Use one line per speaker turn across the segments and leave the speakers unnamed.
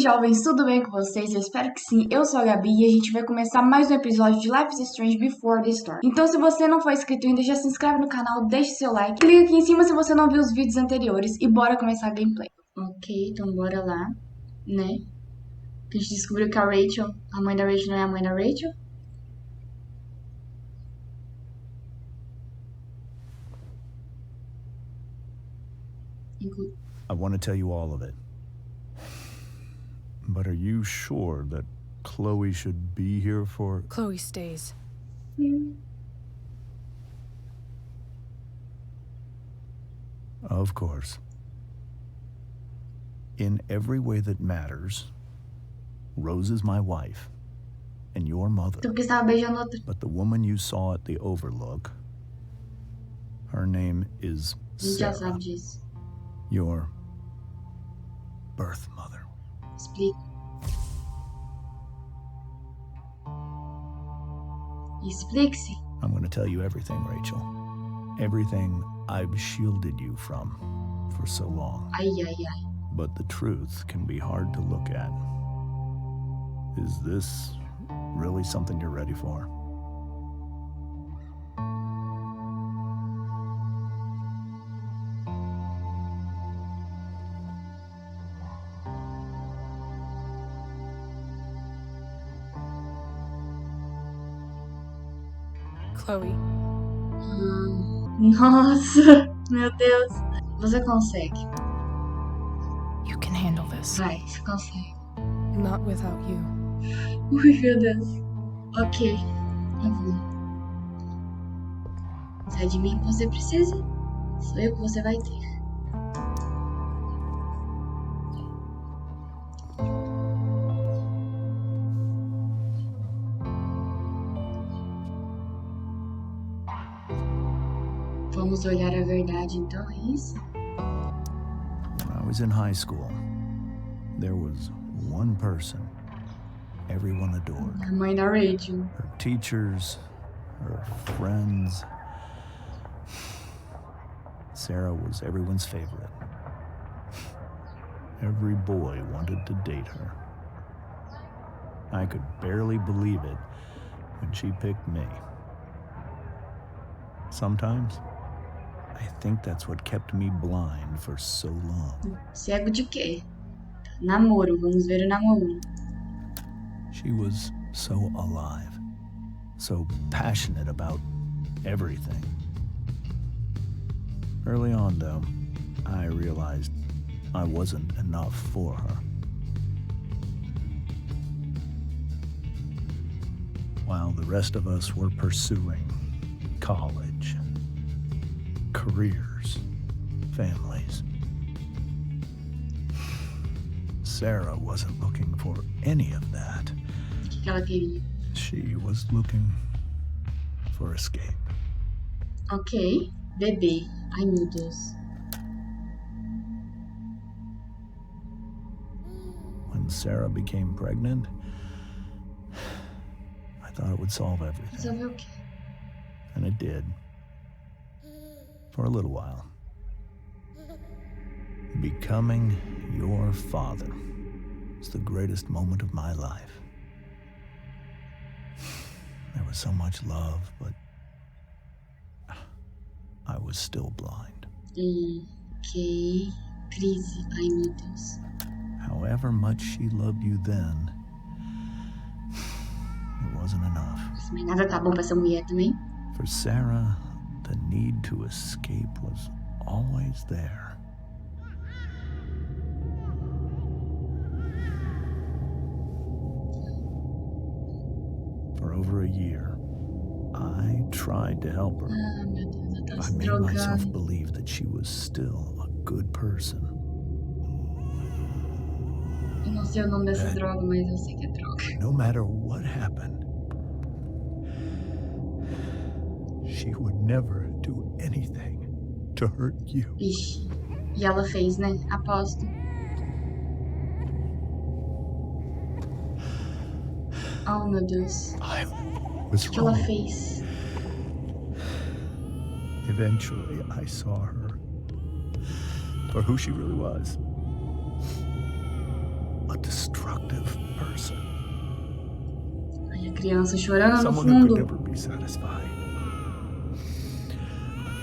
jovens, tudo bem com vocês? Eu espero que sim. Eu sou a Gabi e a gente vai começar mais um episódio de Life is Strange Before the Storm. Então, se você não for inscrito ainda, já se inscreve no canal, deixe seu like, clica aqui em cima se você não viu os vídeos anteriores e bora começar a gameplay. Ok, então bora lá, né? A gente descobriu que a Rachel, a mãe da Rachel não é a mãe da Rachel.
I want to tell you all of it. But are you sure that Chloe should be here for...
Chloe stays.
Of course. In every way that matters, Rose is my wife and your mother.
Tu que estava beijando outra.
But the woman you saw at the Overlook, her name is
A gente já
Sarah,
sabe disso.
your birth mother.
Explica. Explique-se.
I'm going to tell you everything, Rachel. Everything I've shielded you from for so long.
Ai, ai, ai.
But the truth can be hard to look at. Is this really something you're ready for?
Chloe.
Nossa, meu Deus. Você consegue.
You can handle this.
Vai, você consegue.
Not without you.
Ui, meu Deus. Ok, eu vou. Se é de mim que você precisa, sou eu que você vai ter. Vamos olhar a verdade, então, é isso?
When I was in high school, there was one person everyone adored.
A mãe da Rachel.
Her teachers, her friends. Sarah was everyone's favorite. Every boy wanted to date her. I could barely believe it when she picked me. Sometimes, I think that's what kept me blind for so long.
Cego de quê? Namoro, vamos ver o namoro.
She was so alive, so passionate about everything. Early on, though, I realized I wasn't enough for her. While the rest of us were pursuing college, careers, families, Sarah wasn't looking for any of that.
O que ela queria?
She was looking for escape.
Ok, bebê. Ai, meu Deus.
When Sarah became pregnant, I thought it would solve everything.
Resolveu o quê?
And it did. For a little while. Becoming your father was the greatest moment of my life. There was so much love, but I was still blind.
Ok. Crise. Ai, meu Deus.
However much she loved you then, it wasn't enough.
Mas nada tá bom pra essa mulher também.
For Sarah, the need to escape was always there. For over a year, I tried to help her.
Ah, meu Deus, ela tá
I
se
made myself
drogando.
believe that she was still a good person.
Eu não sei o nome dessa droga, mas eu sei que é droga.
No matter what happened, she would never do anything to hurt you.
Ixi. E ela fez, né? Aposto. Oh, meu Deus.
I was
O que ela
wrong.
fez?
Eventually, I saw her for who she really was. A a destructive person.
Ai, a criança chorando no
Someone who could
fundo.
never be satisfied.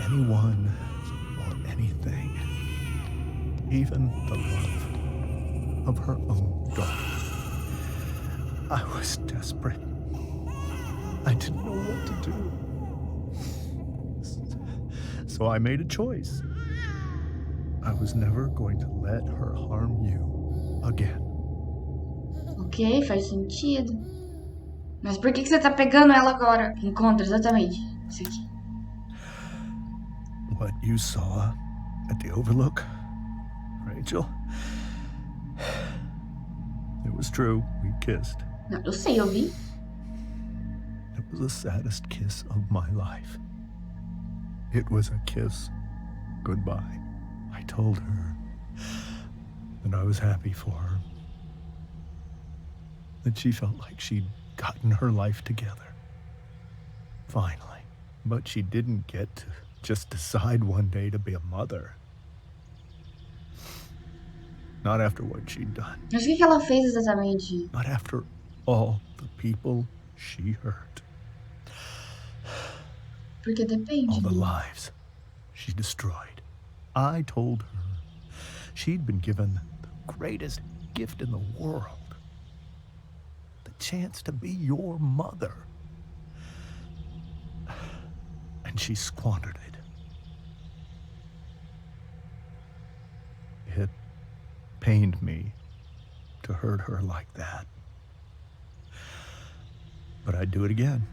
Anyone or anything. Even the love of her own daughter. I was desperate. I didn't know what to do. So I made a choice. I was never going to let her harm you again.
Ok, faz sentido. Mas por que você tá pegando ela agora? Encontra, exatamente. Isso aqui.
What you saw at the Overlook, Rachel, it was true. We kissed.
Não, eu sei, eu vi.
It was the saddest kiss of my life. It was a kiss goodbye. I told her that I was happy for her. That she felt like she'd gotten her life together. Finally. But she didn't get to just decide one day to be a mother. Not after what she'd done.
Mas o que ela fez exatamente?
Not after all the people she hurt.
Porque depende.
All the lives she destroyed. I told her she'd been given the greatest gift in the world. The chance to be your mother. And she squandered it. It pained me to hurt her like that. But I'd do it again.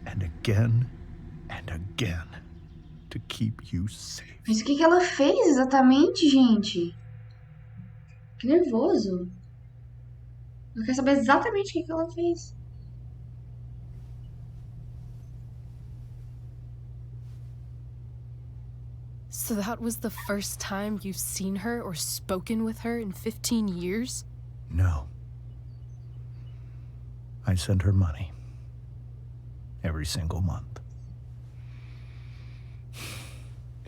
And again. And again. To keep you safe.
Mas o que ela fez exatamente, gente? Que nervoso. Eu quero saber exatamente o que ela fez.
So that was the first time you've seen her or spoken with her in 15 years?
No. I sent her money. Every single month.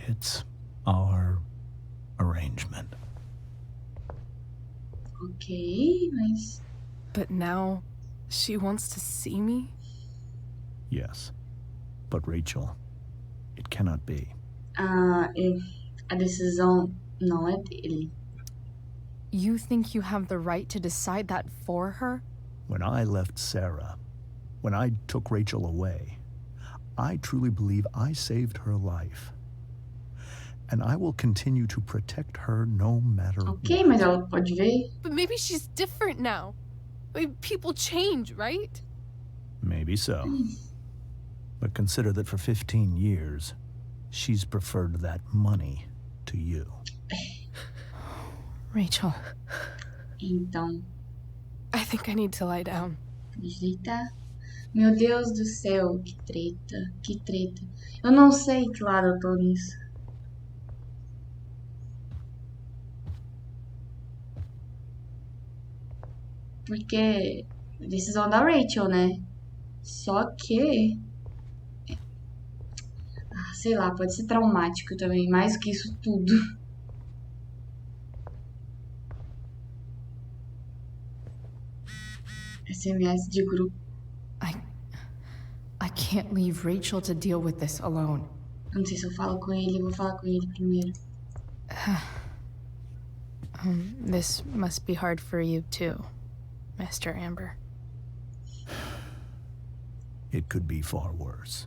It's our arrangement.
Ok, mas...
But now she wants to see me?
Yes. But Rachel, it cannot be.
A decisão não é dele.
You think you have the right to decide that for her?
When I left Sarah, when I took Rachel away, I truly believe I saved her life. And I will continue to protect her no matter
Ok,
what.
mas ela pode ver.
But maybe she's different now. I mean, people change, right?
Maybe so. But consider that for 15 years, she's preferred that money to you.
Rachel,
Então,
I think I need to lie down.
pode deitar. Meu Deus do céu, que treta, que treta. Eu não sei que lado eu tô nisso. Porque a decisão da Rachel, né? Só que... sei lá, pode ser traumático também, mais do que isso tudo. SMS de grupo.
I can't leave Rachel to deal with this alone.
Eu não sei se eu falo com ele, eu vou falar com ele primeiro.
This must be hard for you too, Mr. Amber.
It could be far worse.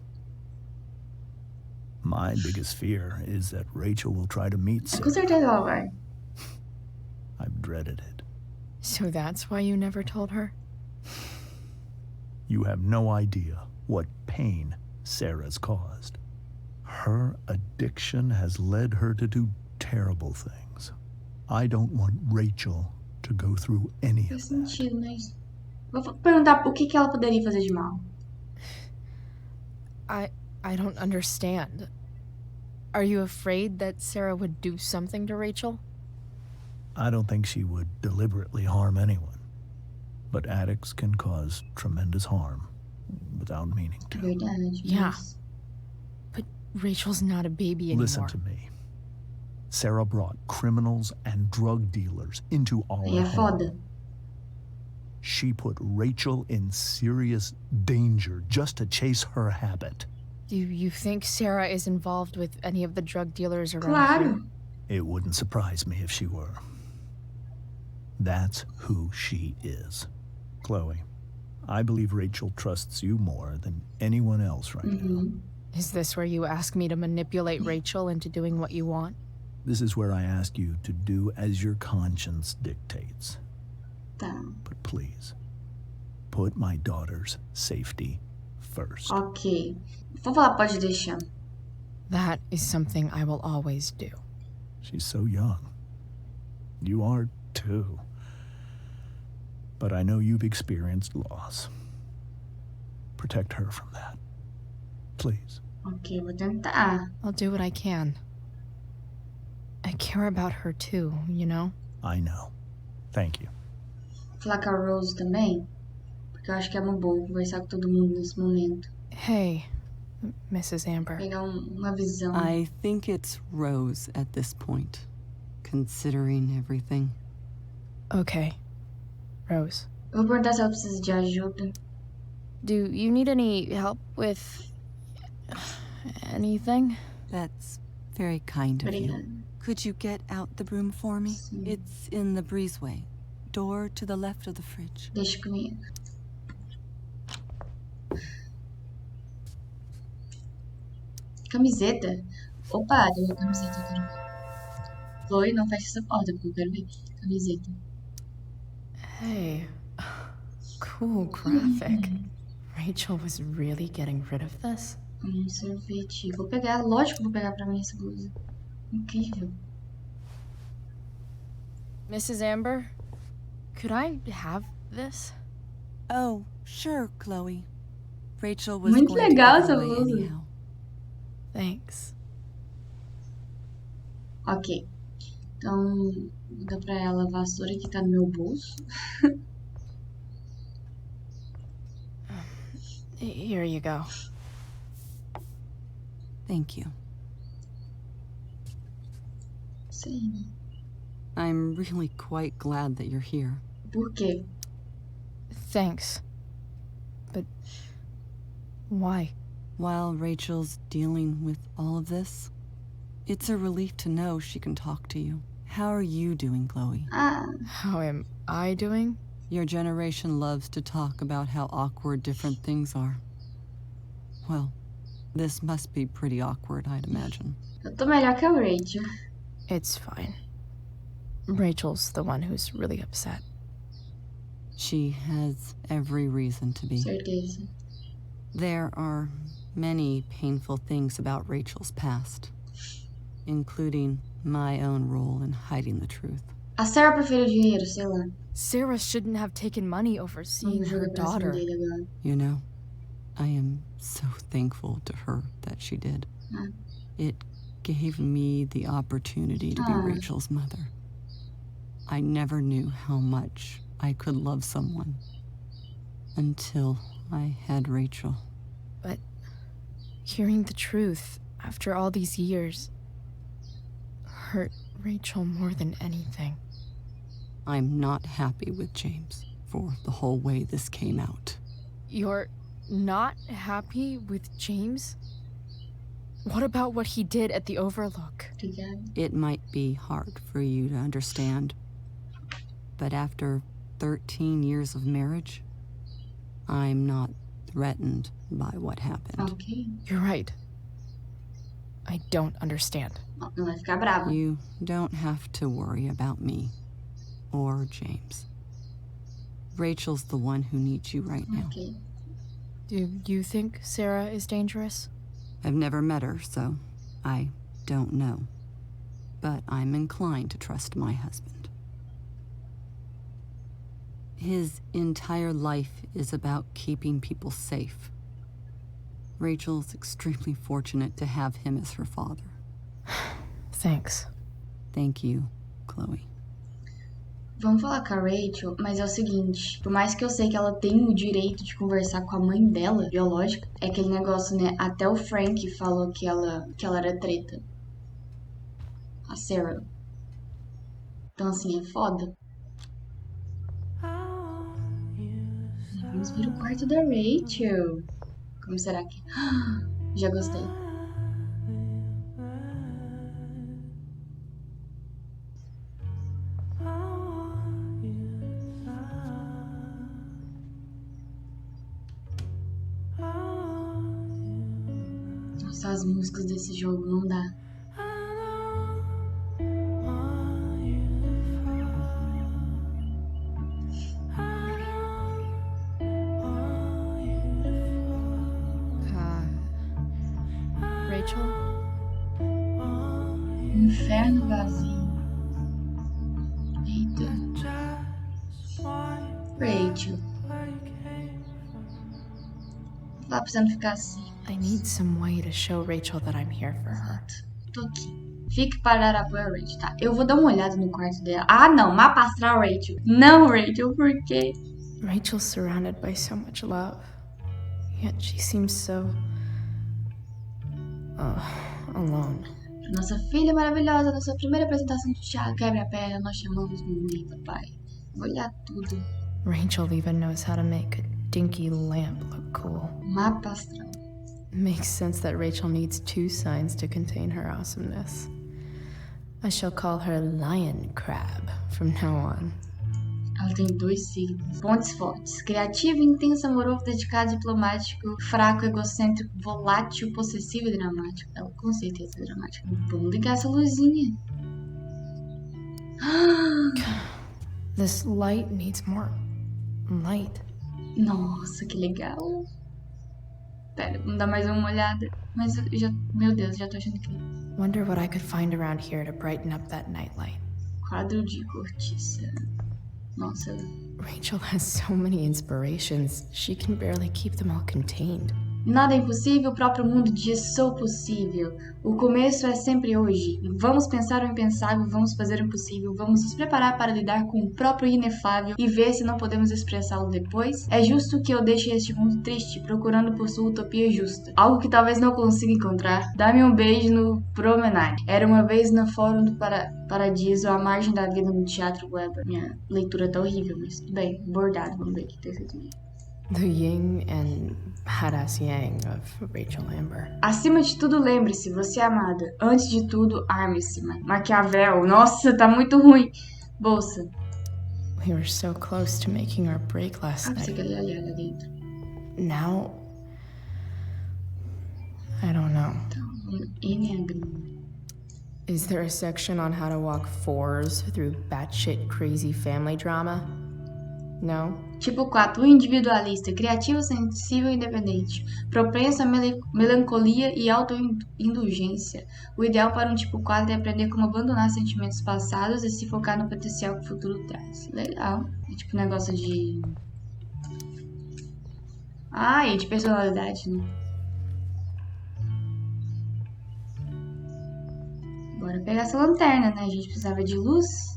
My biggest fear is that Rachel will try to meet
Com
Sarah.
certeza ela vai.
I've dreaded it.
So that's why you never told her?
You have no idea what pain Sarah's caused. Her addiction has led her to do terrible things. I don't want Rachel to go through any of
Faz
that.
sentido, mas... Vou perguntar o que ela poderia fazer de mal.
I don't understand. Are you afraid that Sarah would do something to Rachel?
I don't think she would deliberately harm anyone. But addicts can cause tremendous harm without meaning to.
Verdade.
Yeah.
Mas...
But Rachel's not a baby anymore.
Listen to me. Sarah brought criminals and drug dealers into our
Aí é foda.
home. She put Rachel in serious danger just to chase her habit.
Do you think Sarah is involved with any of the drug dealers around
Claro.
here?
It wouldn't surprise me if she were. That's who she is. Chloe, I believe Rachel trusts you more than anyone else right now.
Is this where you ask me to manipulate Rachel into doing what you want?
This is where I ask you to do as your conscience dictates.
Tá.
But please, put my daughter's safety first.
Ok. Vou falar, pode deixar.
That is something I will always do.
She's so young. You are too. But I know you've experienced loss. Protect her from that. Please.
Ok, vou tentar.
I'll do what I can. I care about her too, you know?
I know. Thank you.
Vou falar com a Rose também. Porque eu acho que é uma boa conversar com todo mundo nesse momento.
Hey, Mrs. Amber.
Pegar uma visão.
I think it's Rose at this point, considering everything.
Okay, Rose.
Eu vou perguntar se ela precisa de ajuda.
Do you need any help with anything?
That's very kind of you.
Obrigada.
Could you get out the broom for me?
Sim.
It's in the breezeway. Door to the left of the fridge.
Deixa comigo. Camiseta? Opa, deu uma camiseta, eu quero ver. Chloe, não fecha essa porta, porque eu quero ver. Camiseta.
Hey, cool graphic. Rachel was really getting rid of this?
Sorvete. Vou pegar, lógico que vou pegar pra mim essa blusa. Incrível.
Mrs. Amber, could I have this?
Oh, sure, Chloe. Rachel was
Muito
going
legal
to give
essa
it away
blusa.
anyhow.
Thanks.
Ok. Então, vou dar pra ela a vassoura que tá no meu bolso.
Here you go.
Thank you.
Sei, né?
I'm really quite glad that you're here.
Por quê?
Thanks. But why?
While Rachel's dealing with all of this, it's a relief to know she can talk to you. How are you doing, Chloe?
Ah,
How am I doing?
Your generation loves to talk about how awkward different things are. Well, this must be pretty awkward, I'd imagine.
eu tô melhor que a Rachel.
It's fine. Rachel's the one who's really upset.
She has every reason to be.
Certeza.
There are many painful things about Rachel's past, including my own role in hiding the truth.
A Sarah prefere o dinheiro, sei lá.
Sarah shouldn't have taken money over seeing
Vamos
her
jogar pra cima
daughter.
dele agora.
You know, I am so thankful to her that she did.
Ah.
It gave me the opportunity to be
Ah.
Rachel's mother. I never knew how much I could love someone until I had Rachel.
But hearing the truth after all these years hurt Rachel more than anything.
I'm not happy with James for the whole way this came out.
You're not happy with James? What about what he did at the Overlook?
Obrigada.
It might be hard for you to understand, but after 13 years of marriage, I'm not threatened by what happened.
Ok.
You're right. I don't understand.
Não vai ficar brava.
You don't have to worry about me or James. Rachel's the one who needs you right now.
Ok.
Do you think Sarah is dangerous?
I've never met her, so I don't know. But I'm inclined to trust my husband. His entire life is about keeping people safe. Rachel's extremely fortunate to have him as her father.
Thanks.
Thank you, Chloe.
Vamos falar com a Rachel, mas é o seguinte, por mais que eu sei que ela tem o direito de conversar com a mãe dela, biológica, é aquele negócio, né? Até o Frank falou que ela era treta. a Sarah. Então, assim, é foda. Vamos ver o quarto da Rachel. Como será que... Já gostei. Nossa, as músicas desse jogo não dá.
Rachel?
Inferno vazio. Eita. Rachel. Tá precisando ficar assim.
I need some way to show Rachel that I'm here for her.
Tô aqui. Fique para apoiar a Rachel, tá? Eu vou dar uma olhada no quarto dela. Ah, não. Mapa astral Rachel. Não, Rachel, por quê?
Rachel's surrounded by so much love. Yet she seems so... alone.
Nossa filha maravilhosa, nossa primeira apresentação de teatro. Quebra a perna, nós chamamos mamãe, papai. Vou olhar tudo.
Rachel even knows how to make a dinky lamp look cool.
Mapa astral.
Makes sense that Rachel needs 2 signs to contain her awesomeness. I shall call her Lion Crab from now on.
Ela tem 2 signos. Pontos fortes. Criativo, intenso, amoroso, dedicado, diplomático, fraco, egocêntrico, volátil, possessivo e dramático. Ela com certeza é dramática. Vamos ligar essa luzinha.
This light needs more light.
Nossa, que legal. Pera, vamos dar mais uma olhada. Mas eu já... Meu Deus, já tô achando que...
Wonder what I could find around here to brighten up that nightlight.
Quadro de cortiça. Nossa.
Rachel has so many inspirations, she can barely keep them all contained.
Nada é impossível, o próprio mundo diz sou possível. O começo é sempre hoje. Vamos pensar o impensável, vamos fazer o impossível, vamos nos preparar para lidar com o próprio inefável e ver se não podemos expressá-lo depois. É justo que eu deixe este mundo triste, procurando por sua utopia justa. Algo que talvez não consiga encontrar. Dá-me um beijo no promenade. Era uma vez no Fórum do Paradiso, à margem da vida no Teatro Weber. Minha leitura tá horrível, mas tudo bem. Bordado, vamos ver o que tá escrito aí.
The yin and badass yang of Rachel Amber.
Acima de tudo, lembre-se, você é amada. Antes de tudo, arme-se. Maquiavel. Nossa, tá muito ruim. Bolsa.
We were so close to making our break last
Ah, você
night.
quer olhar lá dentro.
Now, I don't know.
Enneagrama.
Is there a section on how to walk 4s through batshit crazy family drama? No?
Tipo 4. O individualista. Criativo, sensível e independente. Propenso a melancolia e autoindulgência. O ideal para um tipo 4 é aprender como abandonar sentimentos passados e se focar no potencial que o futuro traz. Legal. É tipo um negócio de... Ah, e de personalidade, né? Bora pegar essa lanterna, né? A gente precisava de luz.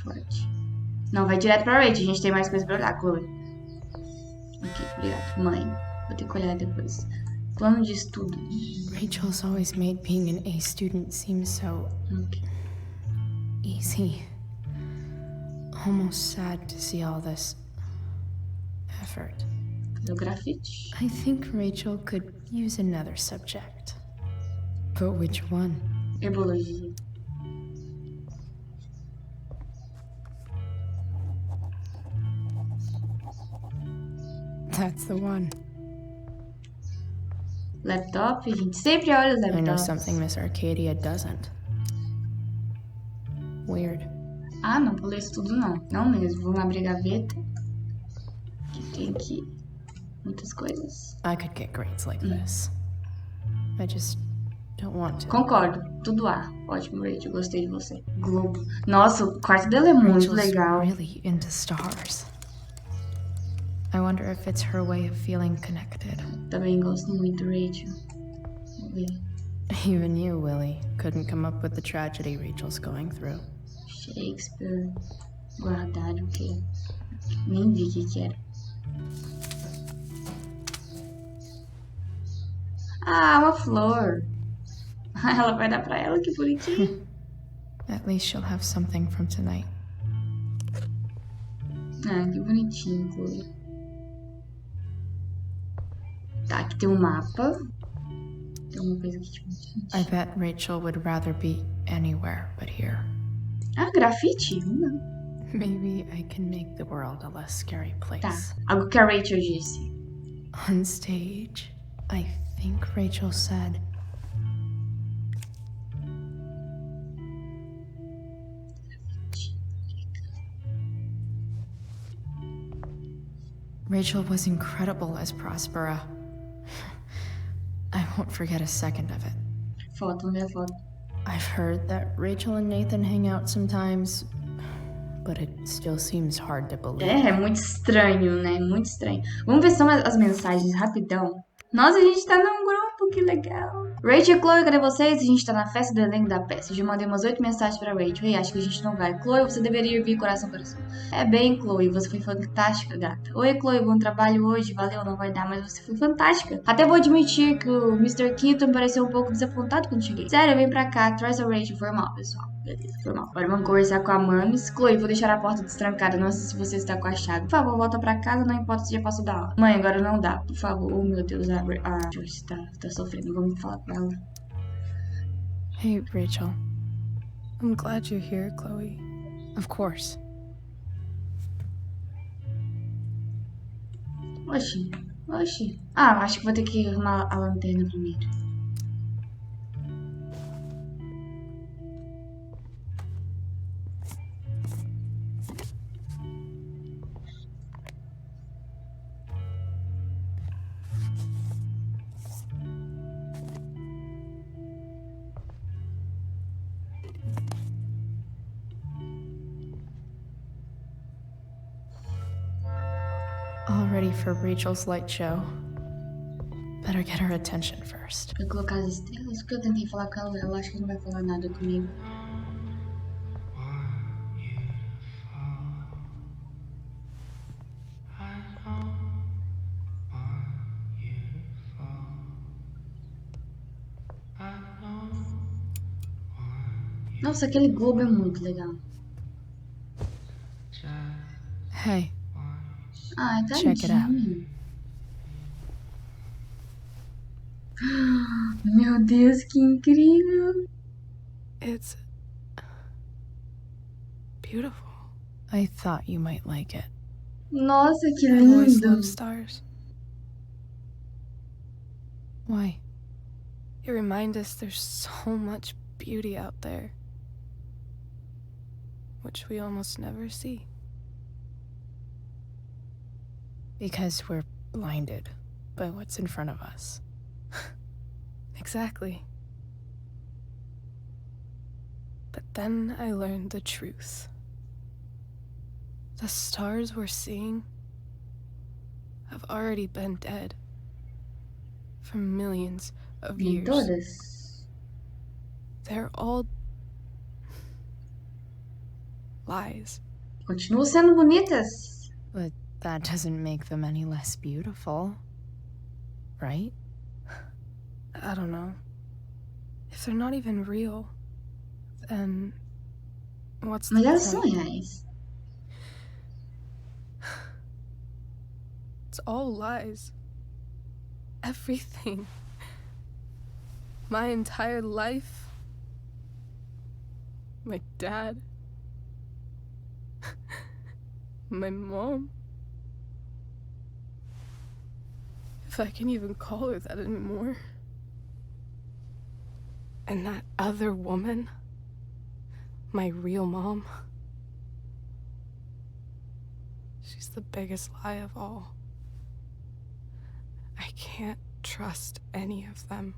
Forte. Não, vai direto pra Rachel. A gente tem mais coisa pra olhar, Chloe. Ok, obrigado. Mãe, vou ter que olhar depois. Plano de estudo.
Rachel's always made being an A student seem so
Ok.
easy. Almost sad to see all this effort.
Cadê o grafite?
I think Rachel could use another subject. But which one?
Herbologia.
That's the one.
Laptop, a gente sempre olha os
I know
laptops.
something Miss Arcadia doesn't. Weird.
Ah, não vou ler isso tudo não. Não mesmo. Vamos abrir a gaveta. Que tem aqui muitas coisas.
I could get grades like this. I just don't want to.
Concordo. Tudo A. Ótimo, Rachel. Gostei de você. Globo. Nossa, o quarto dela é muito
Rachel's
legal.
really into stars. I wonder if it's her way of feeling connected.
Também gosto muito, Rachel. Vamos ver.
Even you, Willie, couldn't come up with the tragedy Rachel's going through.
Shakespeare. Guardado, o quê? Nem vi o que era. Ah, uma flor. Ela vai dar pra ela, que bonitinho.
At least she'll have something from tonight.
Ah, que bonitinho, Chloe. Tá, aqui tem um mapa. Tem uma coisa aqui tipo.
I bet Rachel would rather be anywhere but here.
Ah, grafite? Não.
Maybe I can make the world a less scary
Tá,
place.
algo que a Rachel disse.
On stage, I think Rachel said, Rachel was incredible as Prospera. I won't forget a second of it.
Foto, vamos ver a foto.
I've heard that Rachel and Nathan hang out sometimes, but it still seems hard to believe.
É muito estranho, né? Muito estranho. Vamos ver só as mensagens rapidão. Nossa, a gente tá num grupo, que legal. Rachel e Chloe, cadê vocês? A gente tá na festa do elenco da peça. Eu já mandei umas 8 mensagens pra Rachel. Ei, acho que a gente não vai. Chloe, você deveria vir coração, coração. É bem, Chloe, você foi fantástica, gata. Oi, Chloe, bom trabalho hoje. Valeu, não vai dar, mas você foi fantástica. Até vou admitir que o Mr. Keaton pareceu um pouco desapontado quando cheguei. Sério, vem pra cá, traz a Rachel. Foi mal, pessoal. Beleza, foi mal. Agora vamos conversar com a Mamis. Chloe, vou deixar a porta destrancada. Não sei se você está com a chave. Por favor, volta pra casa, não importa se já passou da hora. Mãe, agora não dá, por favor. Oh, meu Deus, a Joyce tá sofrendo. Vamos falar com ela.
Hey, Rachel. I'm glad you're here, Chloe. Of course.
Oxi, oxi. Ah, acho que vou ter que arrumar a lanterna primeiro.
All ready for Rachel's light show. Better get her attention first.
Pra colocar as estrelas, porque eu tentei falar com ela, ela acha que não vai falar nada comigo. Nossa, aquele globo é muito legal.
Hey,
Ai,
check it out.
tadinho. Meu Deus, que incrível.
It's beautiful. I thought you might like it.
Nossa, que
I always
lindo.
love stars. Why? They remind us there's so much beauty out there, which we almost never see. Because we're blinded by what's in front of us. Exactly. But then I learned the truth. The stars we're seeing have already been dead for millions of
Nem
years.
todas.
They're all lies.
Continuam sendo bonitas.
But that doesn't make them any less beautiful, right? I don't know. If they're not even real, then what's the
Mas elas são
point?
reais.
It's all lies. Everything. My entire life. My dad. My mom. If I can even call her that anymore. And that other woman. My real mom. She's the biggest lie of all. I can't trust any of them.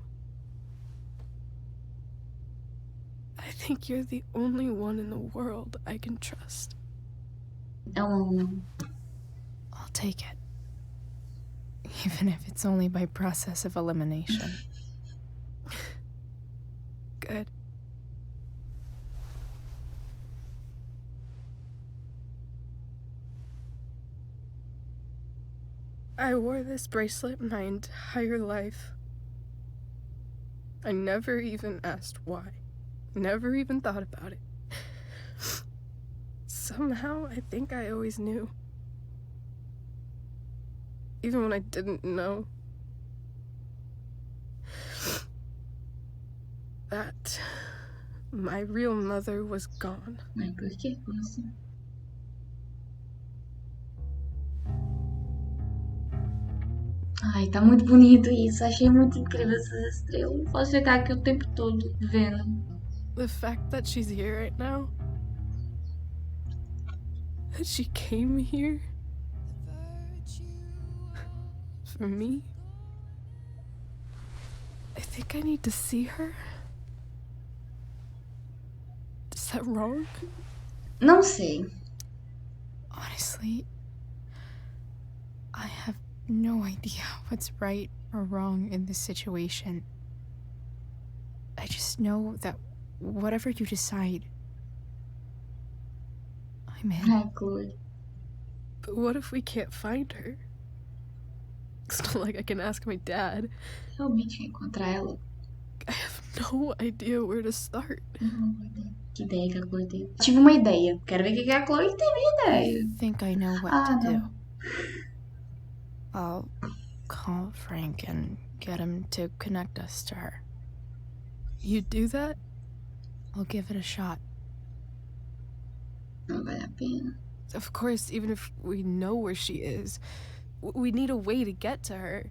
I think you're the only one in the world I can trust.
Não.
I'll take it. Even if it's only by process of elimination. Good. I wore this bracelet my entire life. I never even asked why. Never even thought about it. Somehow, I think I always knew. Even when I didn't know. That my real mother was gone.
Mas por que assim? Ai, tá muito bonito isso. Achei muito incrível essas estrelas. Posso ficar aqui o tempo todo vendo.
The fact that she's here right now. That she came here. For me. I think I need to see her. Is that wrong?
Não sei.
Honestly, I have no idea what's right or wrong in this situation. I just know that whatever you decide, I'm in.
Ai, Chloe.
But what if we can't find her? It's not like I can ask my dad.
Realmente quer encontrar ela.
I have no idea where to start.
Que ideia que a Chloe teve. Tive uma ideia. Quero ver o que a Chloe teve de ideia.
I think I know what to do. I'll call Frank and get him to connect us to her. You do that? I'll give it a shot.
Não vale a pena.
Of course, even if we know where she is, we need a way to get to her.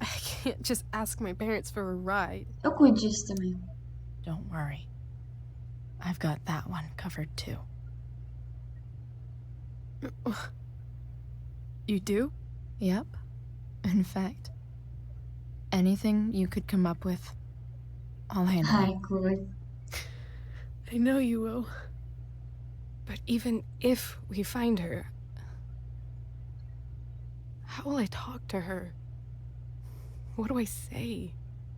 I can't just ask my parents for a ride.
Eu cuido disso também.
Don't worry. I've got that one covered too. You do? Yep. In fact, anything you could come up with, I'll handle it.
Ai, Chloe.
I know you will. But even if we find her, how will I talk to her? What do I say?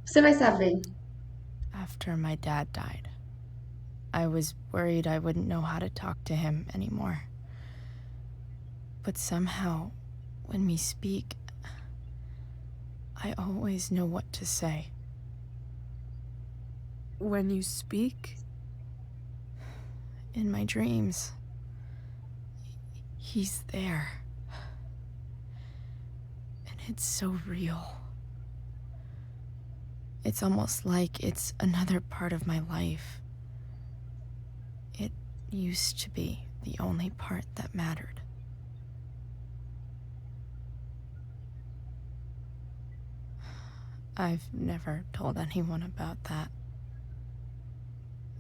Você vai saber.
After my dad died, I was worried I wouldn't know how to talk to him anymore. But somehow, when we speak, I always know what to say. When you speak? In my dreams. He's there. And it's so real. It's almost like it's another part of my life. It used to be the only part that mattered. I've never told anyone about that.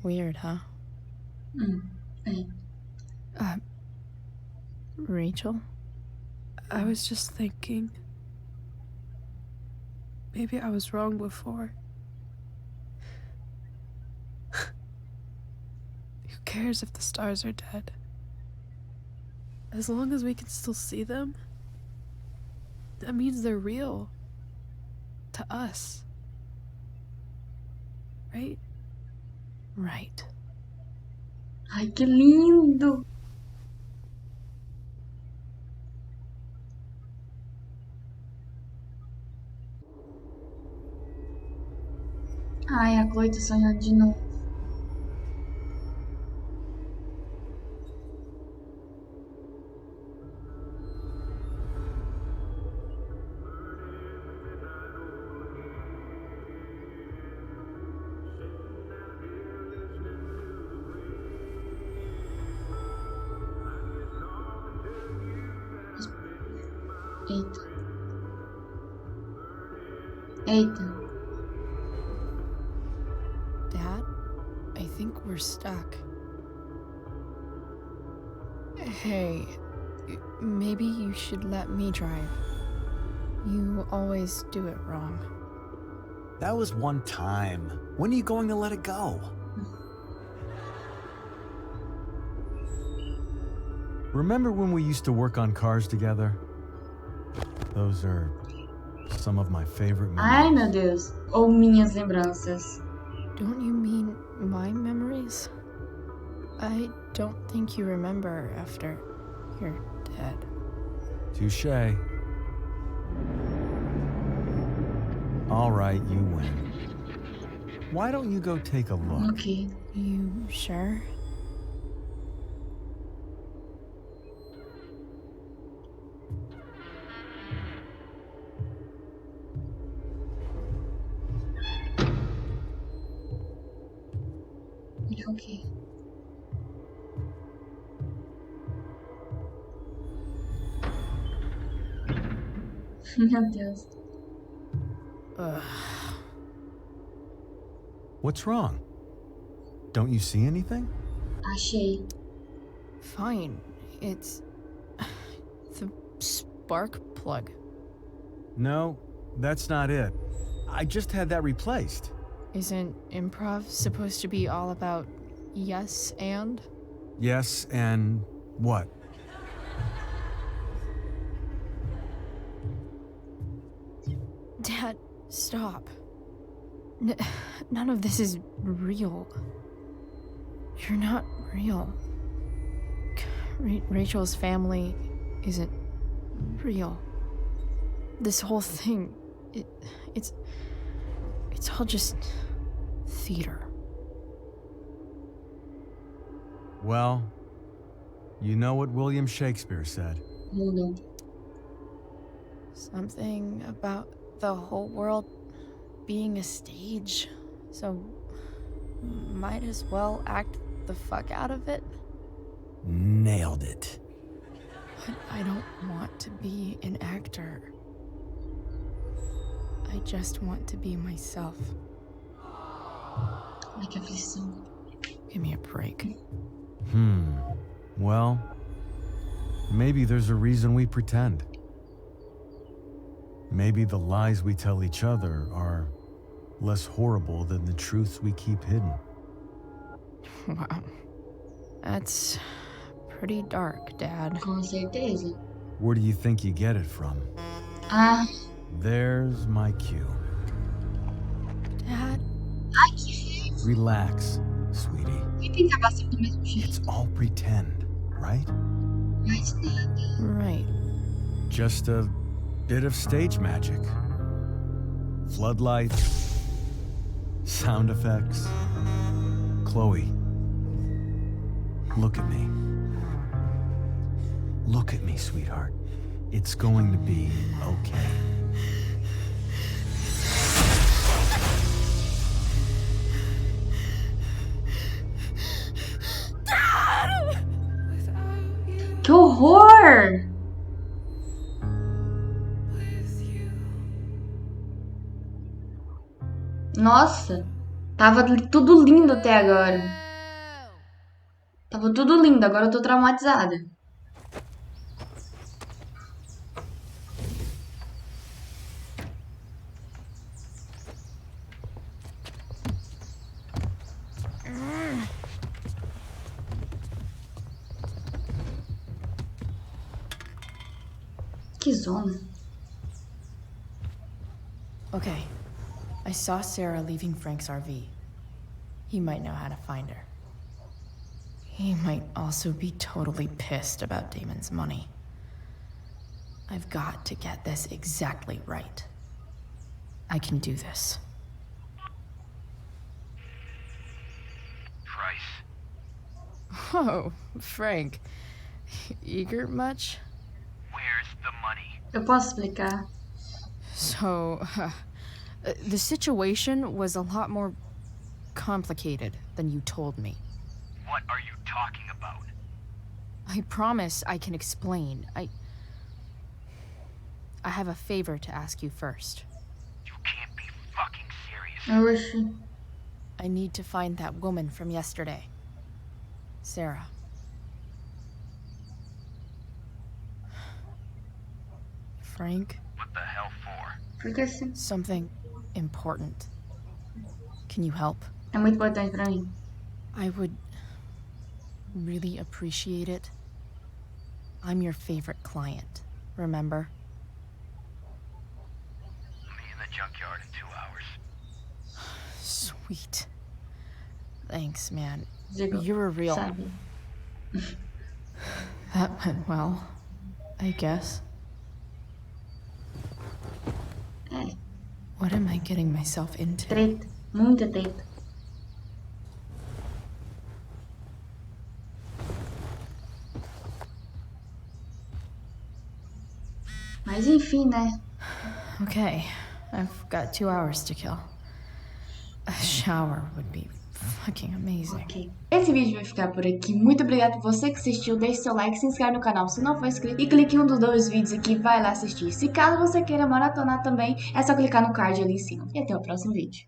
Weird, huh?
É.
Rachel? I was just thinking. Maybe I was wrong before. Who cares if the stars are dead? As long as we can still see them, that means they're real. To us. Right? Right.
Ai, que lindo! Ai, a Chloe tá sonhando de novo. Eita. Eita.
Dad, I think we're stuck. Hey, maybe you should let me drive. You always do it wrong.
That was one time. When are you going to let it go? Remember when we used to work on cars together? Those are some of my favorite
Ai,
memories.
meu Deus. Ou minhas lembranças.
Don't you mean my memories? I don't think you remember after you're dead.
Touché. All right, you win. Why don't you go take a look?
Ok.
You sure?
Ok. Meu Deus.
Ugh.
What's wrong? Don't you see anything?
Achei.
Fine. It's the spark plug.
No, that's not it. I just had that replaced.
Isn't improv supposed to be all about yes and?
Yes, and what?
Dad, stop. None of this is real. You're not real. Rachel's family isn't real. This whole thing, it's all just theater.
Well, you know what William Shakespeare said.
Mudou.
Something about the whole world being a stage, so might as well act the fuck out of it.
Nailed it.
But I don't want to be an actor. I just want to be myself.
Ai, que aflição.
Give me a break.
Well, maybe there's a reason we pretend. Maybe the lies we tell each other are less horrible than the truths we keep hidden.
Wow. That's pretty dark, Dad.
Com certeza.
Where do you think you get it from?
Ah.
There's my cue.
Dad?
Ai, que feio.
Relax, sweetie.
E pintava sempre do mesmo jeito.
It's all pretend, right?
Mais nada.
Right.
Just a bit of stage magic. Floodlights, sound effects. Chloe, look at me. Look at me, sweetheart. It's going to be okay.
Que horror! Nossa, tava tudo lindo até agora. Tava tudo lindo, agora eu tô traumatizada. Que zona.
Okay. I saw Sarah leaving Frank's RV. He might know how to find her. He might also be totally pissed about Damon's money. I've got to get this exactly right. I can do this.
Price.
Oh, Frank. Eager much?
Where's the money?
Eu posso explicar?
So, the situation was a lot more complicated than you told me.
What are you talking about?
I promise I can explain. I have a favor to ask you first.
You can't be fucking serious.
Oxi.
I need to find that woman from yesterday. Sarah. Frank?
What the hell for?
Porque assim,
Something important. Can you help?
é muito importante pra mim.
I would really appreciate it. I'm your favorite client, remember?
Meet in the junkyard in 2 hours.
Sweet. Thanks, man.
Digo,
You're a real...
sabe?
That went well, I guess.
É.
What am I getting myself into?
Treta, muita treta. Mas enfim, né?
Okay, I've got 2 hours to kill. A shower would be fucking amazing.
Ok. Esse vídeo vai ficar por aqui. Muito obrigada por você que assistiu. Deixe seu like, se inscreve no canal se não for inscrito e clique em um dos 2 vídeos aqui e vai lá assistir. Se caso você queira maratonar também, é só clicar no card ali em cima. E até o próximo vídeo.